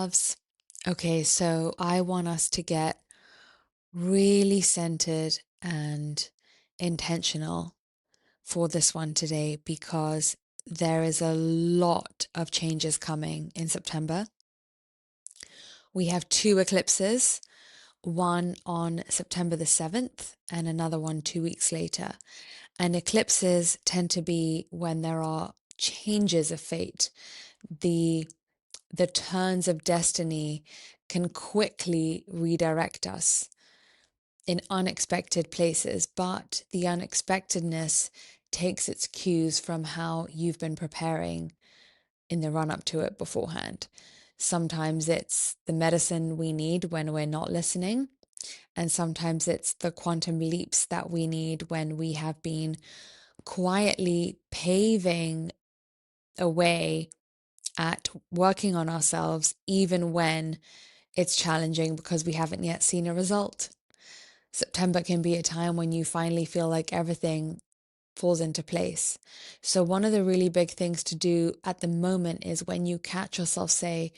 loves. Okay, so I want us to get really centered and intentional for this one today because there is a lot of changes coming in September. We have two eclipses, one on September the 7th and another one 2 weeks later. And eclipses tend to be when there are changes of fate. The the turns of destiny can quickly redirect us in unexpected places, but the unexpectedness takes its cues from how you've been preparing in the run up to it beforehand. Sometimes it's the medicine we need when we're not listening, and sometimes it's the quantum leaps that we need when we have been quietly paving a way at working on ourselves, even when it's challenging because we haven't yet seen a result. September can be a time when you finally feel like everything falls into place. So, one of the really big things to do at the moment is when you catch yourself say,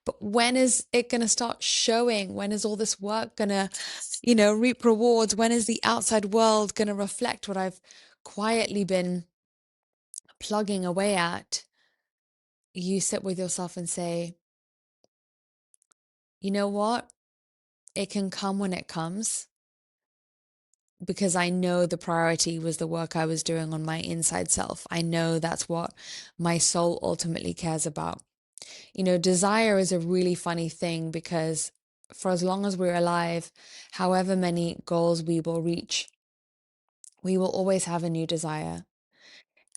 but when is it going to start showing? When is all this work going to, reap rewards? When is the outside world going to reflect what I've quietly been plugging away at? You sit with yourself and say, you know what? It can come when it comes because I know the priority was the work I was doing on my inside self. I know that's what my soul ultimately cares about. Desire is a really funny thing because for as long as we're alive, however many goals we will reach, we will always have a new desire.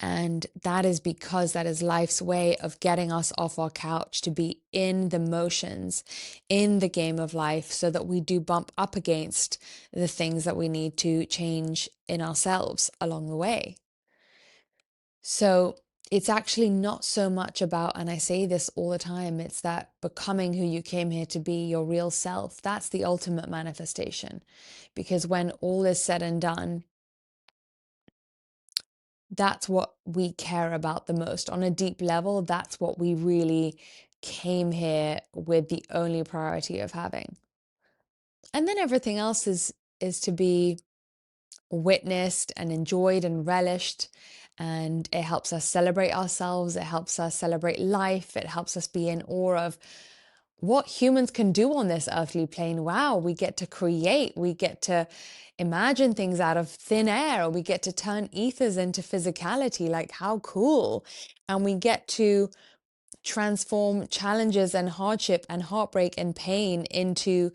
And that is because that is life's way of getting us off our couch to be in the motions, in the game of life, so that we do bump up against the things that we need to change in ourselves along the way. So it's actually not so much about, and I say this all the time, it's that becoming who you came here to be, your real self. That's the ultimate manifestation. Because when all is said and done, that's what we care about the most. On a deep level, that's what we really came here with the only priority of having. And then everything else is to be witnessed and enjoyed and relished. And it helps us celebrate ourselves. It helps us celebrate life. It helps us be in awe of what humans can do on this earthly plane. Wow, we get to create, we get to imagine things out of thin air, or we get to turn ethers into physicality. Like, how cool. And we get to transform challenges and hardship and heartbreak and pain into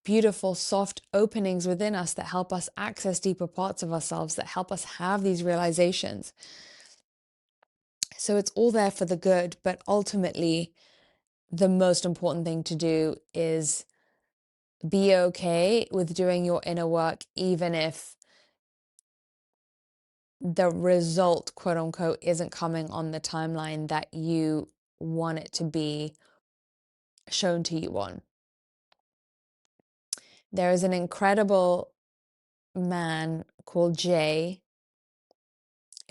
beautiful, soft openings within us that help us access deeper parts of ourselves, that help us have these realizations. So it's all there for the good, but ultimately, the most important thing to do is be okay with doing your inner work, even if the result, quote unquote, isn't coming on the timeline that you want it to be shown to you on. There is an incredible man called Jay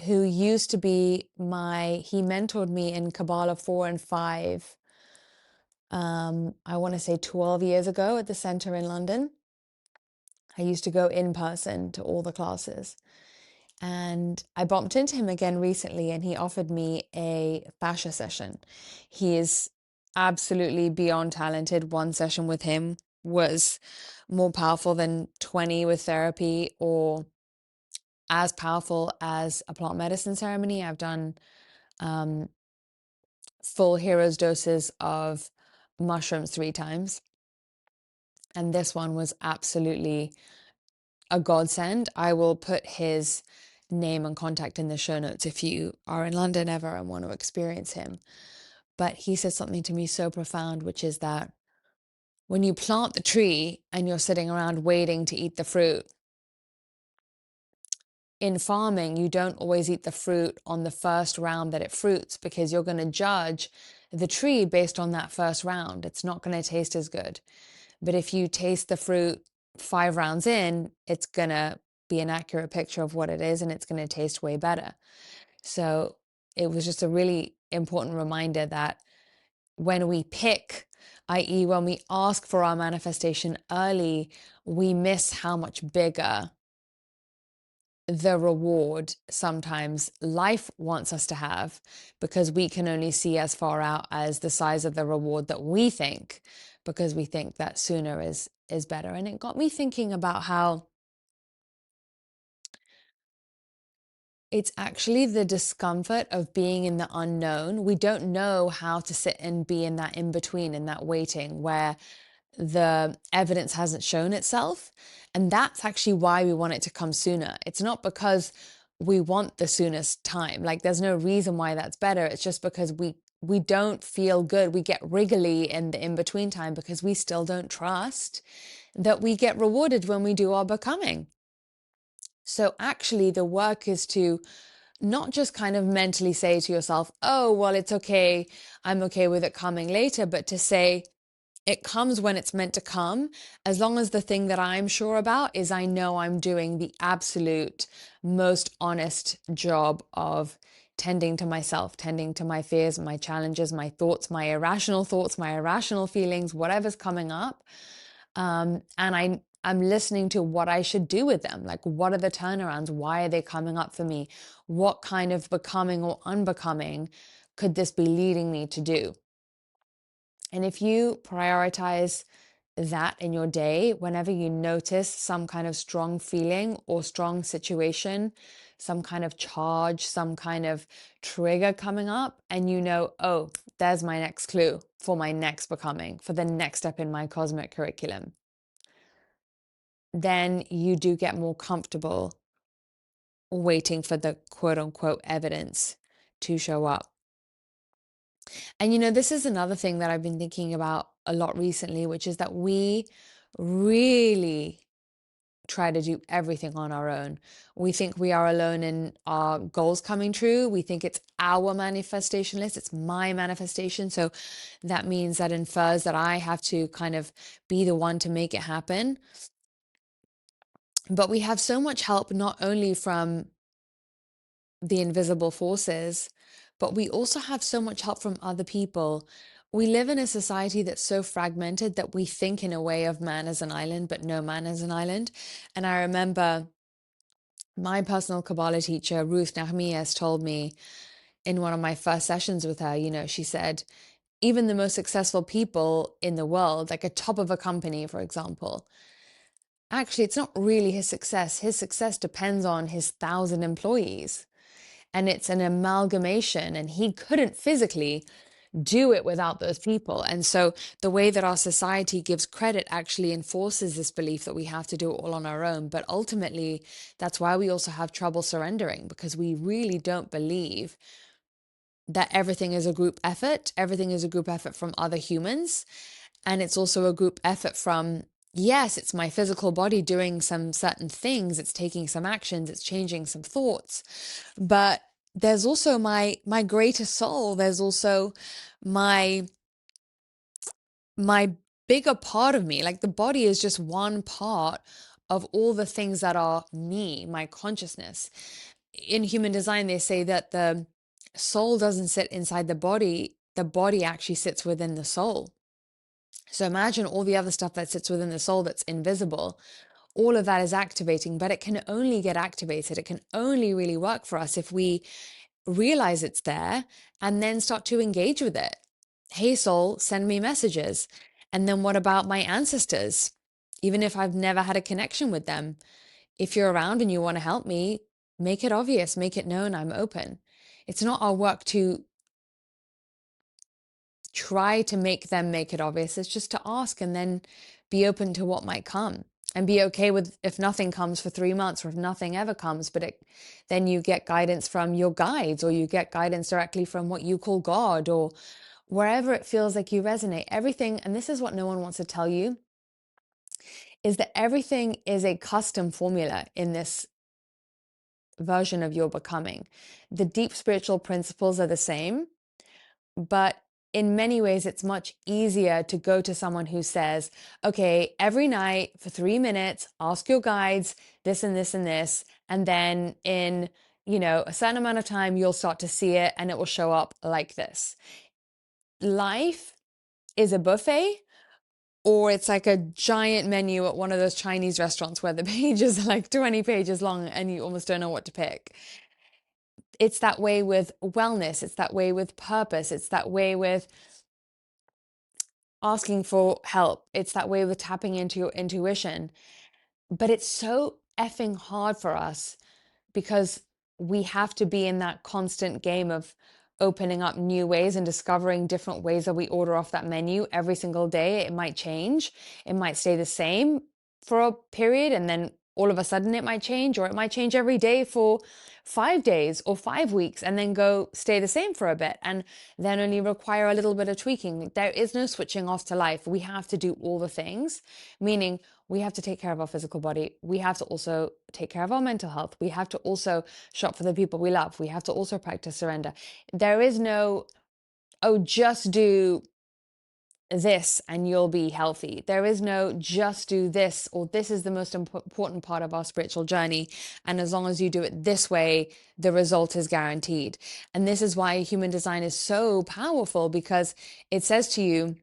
who used to be he mentored me in Kabbalah 4 and 5. I want to say 12 years ago at the center in London. I used to go in person to all the classes. And I bumped into him again recently and he offered me a fascia session. He is absolutely beyond talented. One session with him was more powerful than 20 with therapy, or as powerful as a plant medicine ceremony. I've done full hero's doses of mushrooms 3 times. And this one was absolutely a godsend. I will put his name and contact in the show notes if you are in London ever and want to experience him. But he said something to me so profound, which is that when you plant the tree and you're sitting around waiting to eat the fruit, in farming, you don't always eat the fruit on the first round that it fruits because you're going to judge the tree based on that first round. It's not going to taste as good. But if you taste the fruit 5 rounds in, it's going to be an accurate picture of what it is and it's going to taste way better. So it was just a really important reminder that when we pick, i.e., when we ask for our manifestation early, we miss how much bigger the reward sometimes life wants us to have, because we can only see as far out as the size of the reward that we think, because we think that sooner is better. And it got me thinking about how it's actually the discomfort of being in the unknown. We don't know how to sit and be in that in between, in that waiting where the evidence hasn't shown itself. And that's actually why we want it to come sooner. It's not because we want the soonest time. Like, there's no reason why that's better. It's just because we don't feel good. We get wriggly in the in between time because we still don't trust that we get rewarded when we do our becoming. So actually the work is to not just kind of mentally say to yourself, oh, well, it's okay, I'm okay with it coming later, but to say, it comes when it's meant to come, as long as the thing that I'm sure about is I know I'm doing the absolute most honest job of tending to myself, tending to my fears, my challenges, my thoughts, my irrational feelings, whatever's coming up. And I'm listening to what I should do with them. Like, what are the turnarounds? Why are they coming up for me? What kind of becoming or unbecoming could this be leading me to do? And if you prioritize that in your day, whenever you notice some kind of strong feeling or strong situation, some kind of charge, some kind of trigger coming up, and you know, oh, there's my next clue for my next becoming, for the next step in my cosmic curriculum, then you do get more comfortable waiting for the quote unquote evidence to show up. And this is another thing that I've been thinking about a lot recently, which is that we really try to do everything on our own. We think we are alone in our goals coming true. We think it's our manifestation list, it's my manifestation. So that means that infers that I have to kind of be the one to make it happen. But we have so much help, not only from the invisible forces, but we also have so much help from other people. We live in a society that's so fragmented that we think in a way of man as an island, but no man as an island. And I remember my personal Kabbalah teacher, Ruth Nahmias, told me in one of my first sessions with her, she said, even the most successful people in the world, like a top of a company, for example, actually, it's not really his success. His success depends on his 1,000 employees. And it's an amalgamation, and he couldn't physically do it without those people. And so the way that our society gives credit actually enforces this belief that we have to do it all on our own. But ultimately, that's why we also have trouble surrendering, because we really don't believe that everything is a group effort. Everything is a group effort from other humans. And it's also a group effort from, yes, it's my physical body doing some certain things. It's taking some actions. It's changing some thoughts. But there's also my greater soul. There's also my bigger part of me. Like, the body is just one part of all the things that are me, my consciousness. In human design, they say that the soul doesn't sit inside the body actually sits within the soul. So imagine all the other stuff that sits within the soul that's invisible. All of that is activating, but it can only get activated. It can only really work for us if we realize it's there and then start to engage with it. Hey, soul, send me messages. And then what about my ancestors? Even if I've never had a connection with them, if you're around and you want to help me, make it obvious, make it known I'm open. It's not our work to try to make them make it obvious. It's just to ask and then be open to what might come, and be okay with if nothing comes for 3 months, or if nothing ever comes, but then you get guidance from your guides, or you get guidance directly from what you call God, or wherever it feels like you resonate. Everything, and this is what no one wants to tell you, is that everything is a custom formula in this version of your becoming. The deep spiritual principles are the same, but in many ways, it's much easier to go to someone who says, okay, every night for 3 minutes, ask your guides this and this and this. And then in, a certain amount of time, you'll start to see it and it will show up like this. Life is a buffet, or it's like a giant menu at one of those Chinese restaurants where the pages are like 20 pages long and you almost don't know what to pick. It's that way with wellness. It's that way with purpose. It's that way with asking for help. It's that way with tapping into your intuition. But it's so effing hard for us because we have to be in that constant game of opening up new ways and discovering different ways that we order off that menu every single day. It might change, it might stay the same for a period, and then all of a sudden it might change, or it might change every day for 5 days or 5 weeks and then go stay the same for a bit and then only require a little bit of tweaking. There is no switching off to life. We have to do all the things, meaning we have to take care of our physical body. We have to also take care of our mental health. We have to also shop for the people we love. We have to also practice surrender. There is no, oh, just do this and you'll be healthy. There is no just do this, or this is the most important part of our spiritual journey. And as long as you do it this way, the result is guaranteed. And this is why human design is so powerful, because it says to you,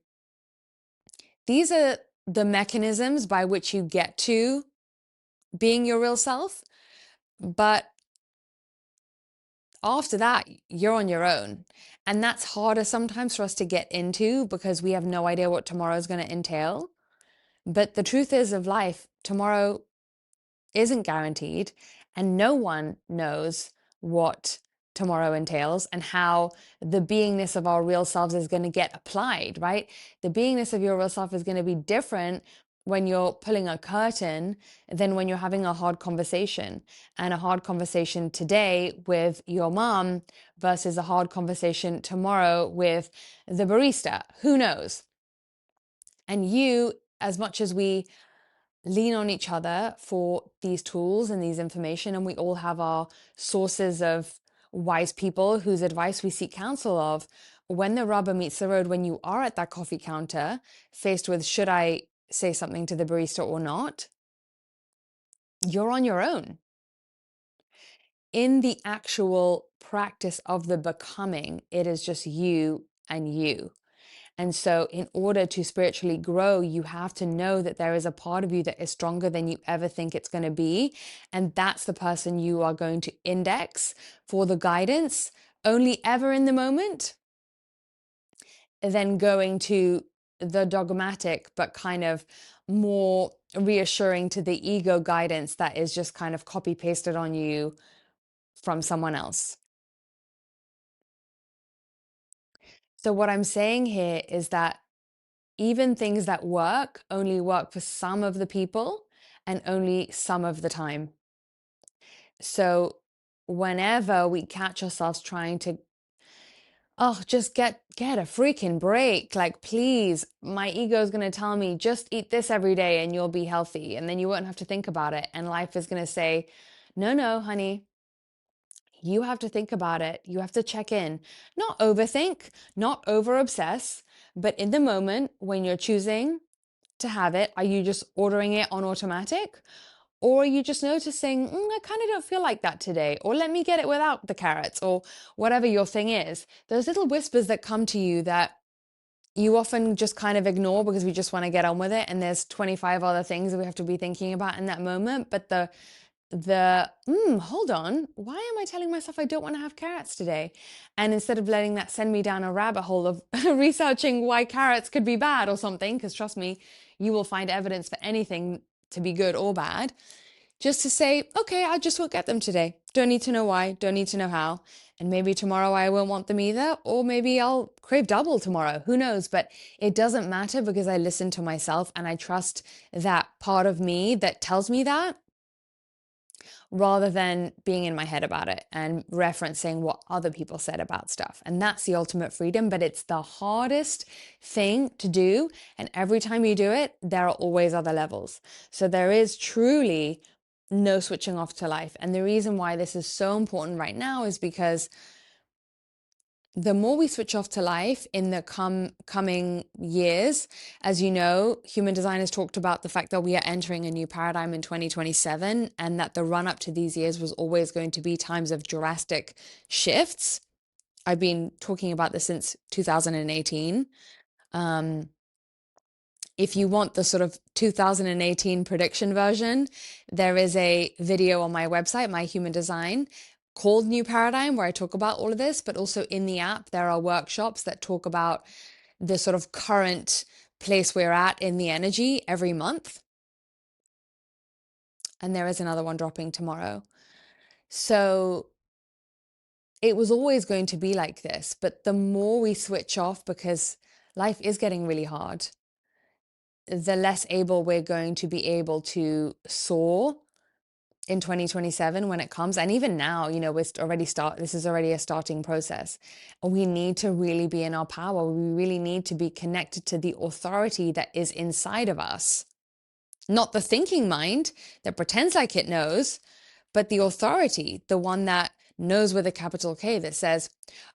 these are the mechanisms by which you get to being your real self. But after that, you're on your own. And that's harder sometimes for us to get into because we have no idea what tomorrow is going to entail. But the truth is of life, tomorrow isn't guaranteed, and no one knows what tomorrow entails and how the beingness of our real selves is going to get applied, right? The beingness of your real self is going to be different when you're pulling a curtain than when you're having a hard conversation. And a hard conversation today with your mom versus a hard conversation tomorrow with the barista. Who knows? And you, as much as we lean on each other for these tools and these information, and we all have our sources of wise people whose advice we seek counsel of, when the rubber meets the road, when you are at that coffee counter faced with, should I say something to the barista or not, you're on your own. In the actual practice of the becoming, it is just you and you. And so, in order to spiritually grow, you have to know that there is a part of you that is stronger than you ever think it's going to be. And that's the person you are going to index for the guidance, only ever in the moment, then going to the dogmatic, but kind of more reassuring to the ego guidance that is just kind of copy pasted on you from someone else. So, what I'm saying here is that even things that work only work for some of the people and only some of the time. So whenever we catch ourselves trying to, oh, just get a freaking break, like, please, my ego is going to tell me just eat this every day and you'll be healthy, and then you won't have to think about it, and life is going to say, no, no, honey, you have to think about it. You have to check in, not overthink, not over obsess, but in the moment when you're choosing to have it, are you just ordering it on automatic? Or are you just noticing, I kind of don't feel like that today, or let me get it without the carrots, or whatever your thing is. Those little whispers that come to you that you often just kind of ignore because we just want to get on with it. And there's 25 other things that we have to be thinking about in that moment. But hold on, why am I telling myself I don't want to have carrots today? And instead of letting that send me down a rabbit hole of researching why carrots could be bad or something, because trust me, you will find evidence for anything to be good or bad, just to say, okay, I just won't get them today. Don't need to know why, don't need to know how. And maybe tomorrow I won't want them either, or maybe I'll crave double tomorrow. Who knows? But it doesn't matter because I listen to myself and I trust that part of me that tells me that, rather than being in my head about it and referencing what other people said about stuff. And that's the ultimate freedom, but it's the hardest thing to do. And every time you do it, there are always other levels. So there is truly no switching off to life. And the reason why this is so important right now is because the more we switch off to life in the coming years, as you know, human design has talked about the fact that we are entering a new paradigm in 2027, and that the run up to these years was always going to be times of drastic shifts. I've been talking about this since 2018. Um, if you want the sort of 2018 prediction version, there is a video on my website, My Human Design, called New Paradigm, where I talk about all of this. But also in the app, there are workshops that talk about the sort of current place we're at in the energy every month. And there is another one dropping tomorrow. So it was always going to be like this. But the more we switch off, because life is getting really hard, the less able we're going to be able to soar in 2027 when it comes. And even now, this is already a starting process. We need to really be in our power. We really need to be connected to the authority that is inside of us, not the thinking mind that pretends like it knows, but the authority, the one that knows with a capital K, that says,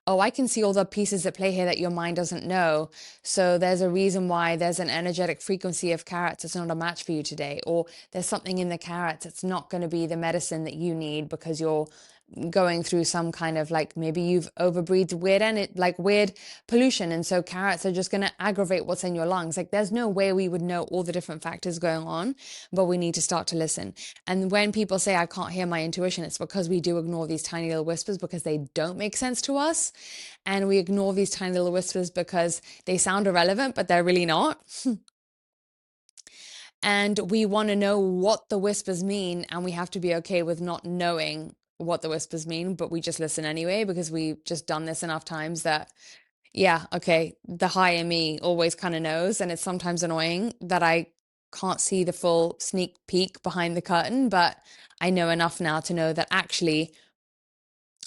oh, I can see all the pieces at play here that your mind doesn't know. So there's a reason why there's an energetic frequency of carrots that's not a match for you today. Or there's something in the carrots that's not going to be the medicine that you need because you're going through some kind of, like, maybe you've overbreathed weird pollution, and so carrots are just going to aggravate what's in your lungs. Like, there's no way we would know all the different factors going on, but we need to start to listen. And when people say I can't hear my intuition, it's because we do ignore these tiny little whispers because they don't make sense to us, and we ignore these tiny little whispers because they sound irrelevant, but they're really not. And we want to know what the whispers mean, and we have to be okay with not knowing what the whispers mean, but we just listen anyway because we've just done this enough times that, yeah, okay, the higher me always kind of knows. And it's sometimes annoying that I can't see the full sneak peek behind the curtain, but I know enough now to know that actually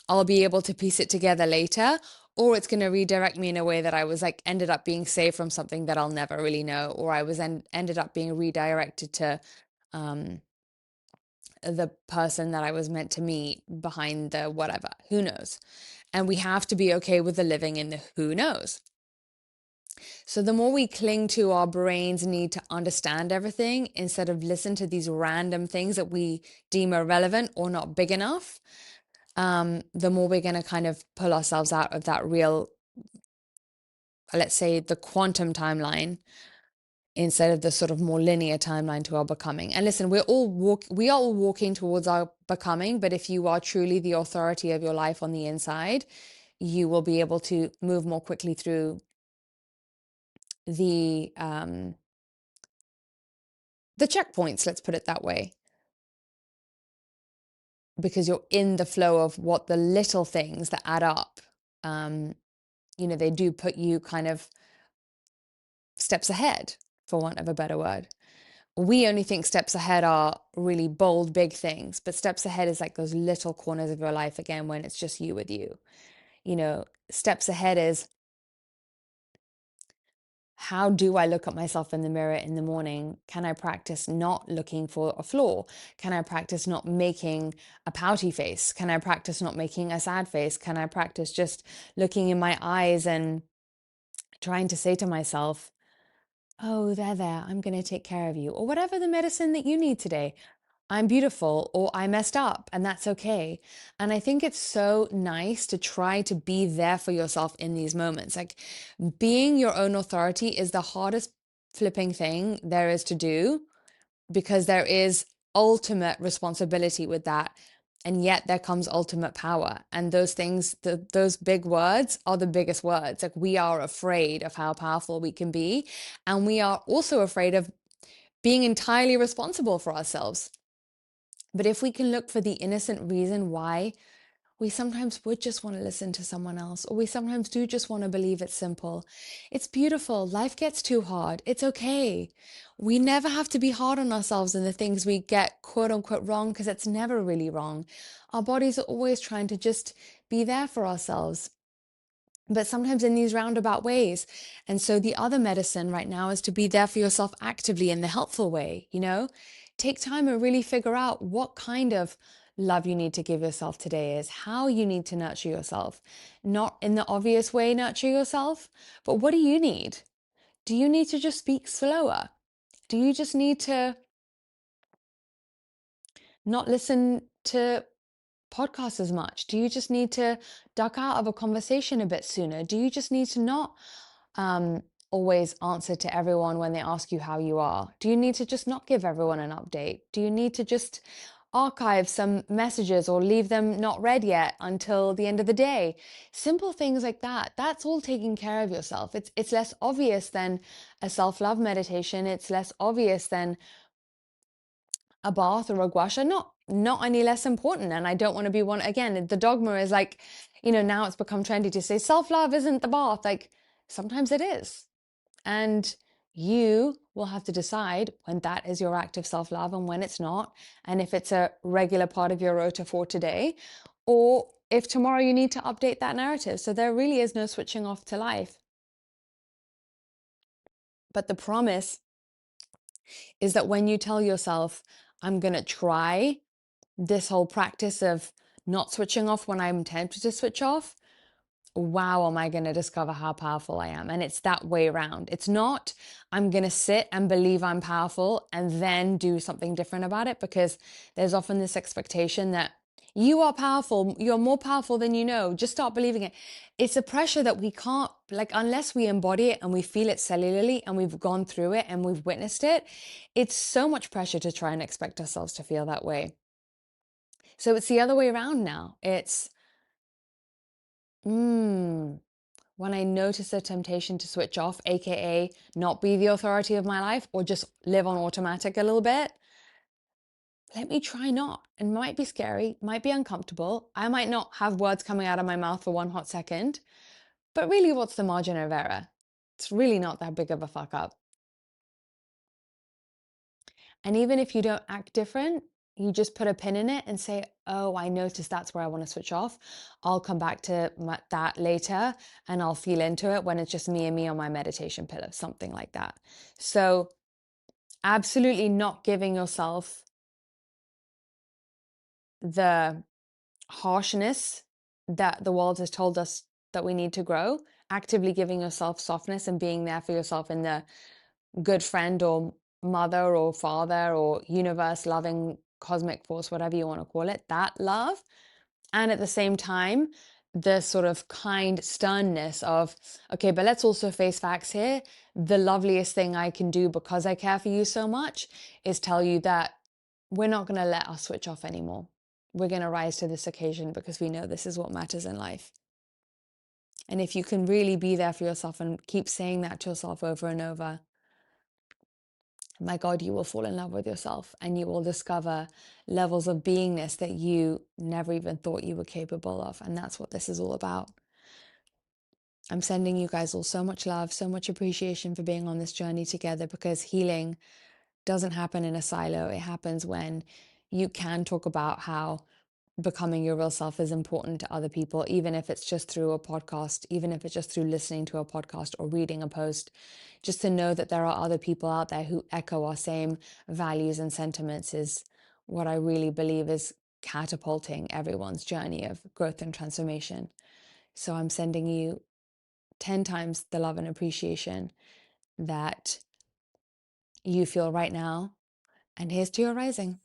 I'll be able to piece it together later, or it's going to redirect me in a way that I was like ended up being saved from something that I'll never really know, or I was ended up being redirected to um, the person that I was meant to meet behind the whatever. Who knows? And we have to be okay with the living in the who knows. So the more we cling to our brain's need to understand everything instead of listen to these random things that we deem irrelevant or not big enough, the more we're going to kind of pull ourselves out of that real, let's say, the quantum timeline instead of the sort of more linear timeline to our becoming. And listen, we are all walking towards our becoming, but if you are truly the authority of your life on the inside, you will be able to move more quickly through the checkpoints, let's put it that way, because you're in the flow of what the little things that add up. Um, they do put you kind of steps ahead, for want of a better word. We only think steps ahead are really bold, big things, but steps ahead is like those little corners of your life again when it's just you with you. Steps ahead is, how do I look at myself in the mirror in the morning? Can I practice not looking for a flaw? Can I practice not making a pouty face? Can I practice not making a sad face? Can I practice just looking in my eyes and trying to say to myself, oh, there, I'm going to take care of you, or whatever the medicine that you need today. I'm beautiful, or I messed up, and that's okay. And I think it's so nice to try to be there for yourself in these moments. Like, being your own authority is the hardest flipping thing there is to do, because there is ultimate responsibility with that. And yet there comes ultimate power. And those things, those big words are the biggest words. Like, we are afraid of how powerful we can be. And we are also afraid of being entirely responsible for ourselves. But if we can look for the innocent reason why we sometimes would just want to listen to someone else, or we sometimes do just want to believe it's simple, it's beautiful. Life gets too hard. It's okay. We never have to be hard on ourselves and the things we get quote unquote wrong, because it's never really wrong. Our bodies are always trying to just be there for ourselves, but sometimes in these roundabout ways. And so the other medicine right now is to be there for yourself actively in the helpful way. Take time and really figure out what kind of love you need to give yourself today, is how you need to nurture yourself. Not in the obvious way, nurture yourself, but what do you need? Do you need to just speak slower? Do you just need to not listen to podcasts as much? Do you just need to duck out of a conversation a bit sooner? Do you just need to not always answer to everyone when they ask you how you are? Do you need to just not give everyone an update? Do you need to just archive some messages or leave them not read yet until the end of the day? Simple things like that. That's all taking care of yourself. It's less obvious than a self-love meditation. It's less obvious than a bath or a gua sha, not any less important. And I don't want to be one again. The dogma is like, now it's become trendy to say self-love isn't the bath. Like sometimes it is. And you will have to decide when that is your act of self-love and when it's not. And if it's a regular part of your rota for today, or if tomorrow you need to update that narrative. So there really is no switching off to life. But the promise is that when you tell yourself, I'm going to try this whole practice of not switching off when I'm tempted to switch off, wow, am I going to discover how powerful I am? And it's that way around. It's not, I'm going to sit and believe I'm powerful and then do something different about it, because there's often this expectation that you are powerful, you're more powerful than you know, just start believing it. It's a pressure that we can't, like, unless we embody it and we feel it cellularly and we've gone through it and we've witnessed it, it's so much pressure to try and expect ourselves to feel that way. So it's the other way around now. It's, when I notice a temptation to switch off, AKA not be the authority of my life or just live on automatic a little bit, let me try not. It might be scary, might be uncomfortable. I might not have words coming out of my mouth for one hot second, but really, what's the margin of error? It's really not that big of a fuck up. And even if you don't act different, you just put a pin in it and say, oh, I noticed that's where I want to switch off. I'll come back to that later and I'll feel into it when it's just me and me on my meditation pillow, something like that. So absolutely not giving yourself the harshness that the world has told us that we need to grow, actively giving yourself softness and being there for yourself in the good friend or mother or father or universe loving cosmic force, whatever you want to call it, that love. And at the same time, the sort of kind sternness of, okay, but let's also face facts here. The loveliest thing I can do because I care for you so much is tell you that we're not going to let us switch off anymore. We're going to rise to this occasion because we know this is what matters in life. And if you can really be there for yourself and keep saying that to yourself over and over, my God, you will fall in love with yourself and you will discover levels of beingness that you never even thought you were capable of. And that's what this is all about. I'm sending you guys all so much love, so much appreciation for being on this journey together, because healing doesn't happen in a silo. It happens when you can talk about how becoming your real self is important to other people, even if it's just through a podcast, even if it's just through listening to a podcast or reading a post, just to know that there are other people out there who echo our same values and sentiments is what I really believe is catapulting everyone's journey of growth and transformation. So I'm sending you 10 times the love and appreciation that you feel right now. And here's to your rising.